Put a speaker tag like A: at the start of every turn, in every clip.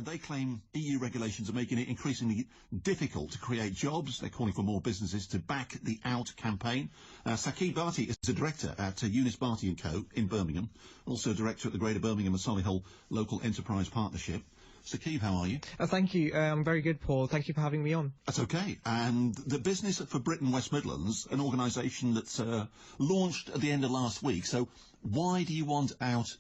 A: They claim EU regulations are making it increasingly difficult to create jobs. They're calling for more businesses to back the Out campaign. Saqib Bhatti is a director at Eunice Bhatti & Co. in Birmingham, also a director at the Greater Birmingham and Solihull Local Enterprise Partnership. Saqib, how are you?
B: Thank you. I'm very good, Paul. Thank you for having me on.
A: That's okay. And the Business for Britain West Midlands, an organisation that's launched at the end of last week. So why do you want out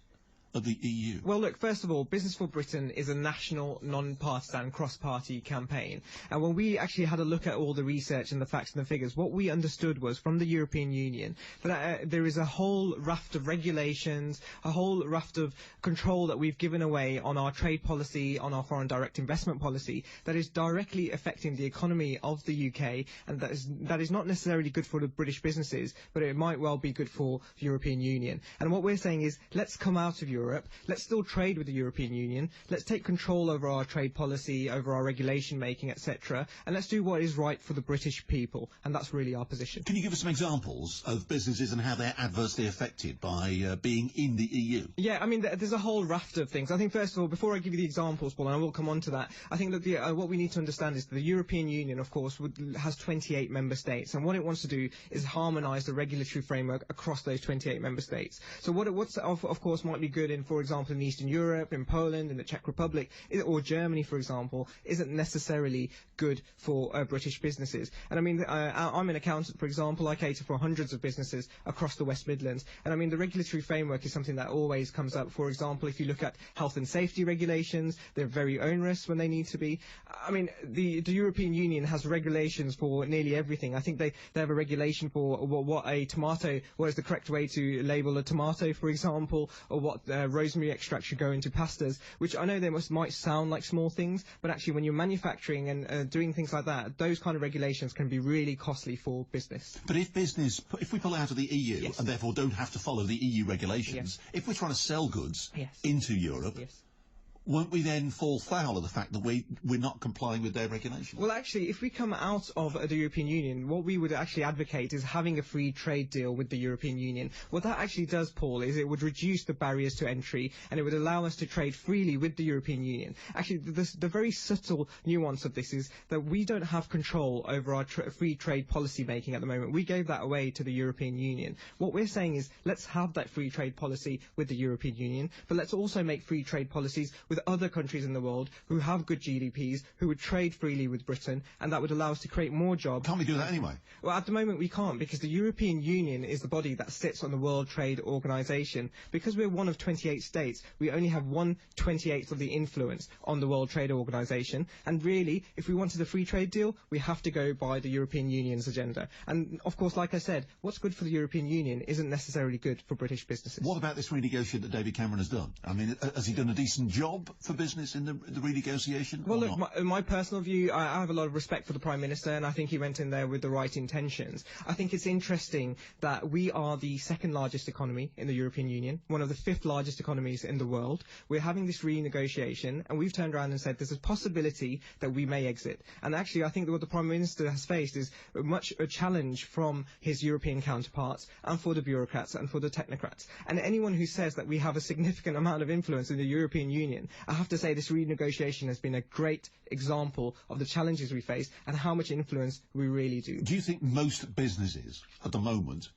A: of the EU?
B: Well, look, first of all, Business for Britain is a national, non-partisan, cross-party campaign. And when we actually had a look at all the research and the facts and the figures, what we understood was from the European Union that there is a whole raft of regulations, a whole raft of control that we've given away on our trade policy, on our foreign direct investment policy, that is directly affecting the economy of the UK, and that is not necessarily good for the British businesses, but it might well be good for the European Union. And what we're saying is, let's come out of Europe. Let's still trade with the European Union. Let's take control over our trade policy, over our regulation making, etc. And let's do what is right for the British people. And that's really our position.
A: Can you give us some examples of businesses and how they're adversely affected by being in the EU?
B: Yeah, I mean, there's a whole raft of things. I think, first of all, before I give you the examples, Paul, and I will come on to that, I think that what we need to understand is that the European Union, of course, has 28 member states. And what it wants to do is harmonise the regulatory framework across those 28 member states. So what's of course, might be good in, for example, in Eastern Europe, in Poland, in the Czech Republic, or Germany, for example, isn't necessarily good for British businesses. And I mean, I'm an accountant, for example. I cater for hundreds of businesses across the West Midlands. And I mean, the regulatory framework is something that always comes up. For example, if you look at health and safety regulations, they're very onerous when they need to be. I mean, the European Union has regulations for nearly everything. I think they have a regulation for what is the correct way to label a tomato, for example, or what rosemary extract should go into pastas, which I know they might sound like small things, but actually when you're manufacturing and doing things like that, those kind of regulations can be really costly for business.
A: But if we pull out of the EU,
B: yes,
A: and therefore don't have to follow the EU regulations,
B: yes,
A: if we're trying to sell goods,
B: yes,
A: into Europe,
B: yes,
A: won't we then fall foul of the fact that we're not complying with their regulations?
B: Well, actually, if we come out of the European Union, what we would actually advocate is having a free trade deal with the European Union. What that actually does, Paul, is it would reduce the barriers to entry, and it would allow us to trade freely with the European Union. Actually, the very subtle nuance of this is that we don't have control over our free trade policy making at the moment. We gave that away to the European Union. What we're saying is, let's have that free trade policy with the European Union, but let's also make free trade policies with other countries in the world who have good GDPs, who would trade freely with Britain, and that would allow us to create more jobs.
A: Can't we do that anyway?
B: Well, at the moment we can't, because the European Union is the body that sits on the World Trade Organization. Because we're one of 28 states, we only have 1/28 of the influence on the World Trade Organization. And really, if we wanted a free trade deal, we have to go by the European Union's agenda. And of course, like I said, what's good for the European Union isn't necessarily good for British businesses.
A: What about this renegotiation that David Cameron has done? I mean, has he done a decent job for business in the renegotiation?
B: Well, look, my personal view, I have a lot of respect for the Prime Minister, and I think he went in there with the right intentions. I think it's interesting that we are the second largest economy in the European Union, one of the 5th largest economies in the world. We're having this renegotiation, and we've turned around and said there's a possibility that we may exit. And actually, I think that what the Prime Minister has faced is a challenge from his European counterparts, and for the bureaucrats, and for the technocrats. And anyone who says that we have a significant amount of influence in the European Union, I have to say this renegotiation has been a great example of the challenges we face and how much influence we really do.
A: Do you think most businesses at the moment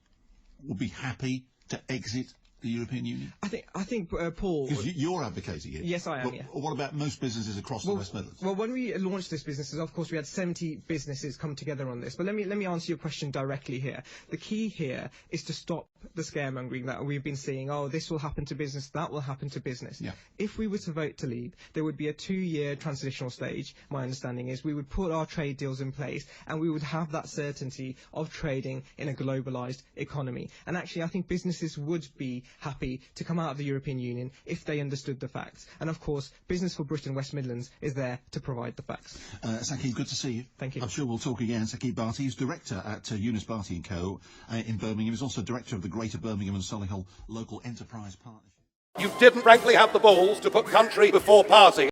A: will be happy to exit the European Union?
B: I think, Paul...
A: Because you're advocating it.
B: Yes, I am, yeah.
A: What about most businesses across the West Midlands?
B: Well, when we launched this business, of course, we had 70 businesses come together on this. But let me answer your question directly here. The key here is to stop the scaremongering that we've been seeing. Oh, this will happen to business, that will happen to business.
A: Yeah.
B: If we were to vote to leave, there would be a 2-year transitional stage. My understanding is we would put our trade deals in place, and we would have that certainty of trading in a globalised economy. And actually, I think businesses would be happy to come out of the European Union if they understood the facts. And of course, Business for Britain West Midlands is there to provide the facts.
A: Saqib, good to see you.
B: Thank you.
A: I'm sure we'll talk again. Saqib Bhatti is director at Eunice Bhatti & Co. In Birmingham. He's also director of the Greater Birmingham and Solihull Local Enterprise Partnership.
C: You didn't frankly have the balls to put country before party.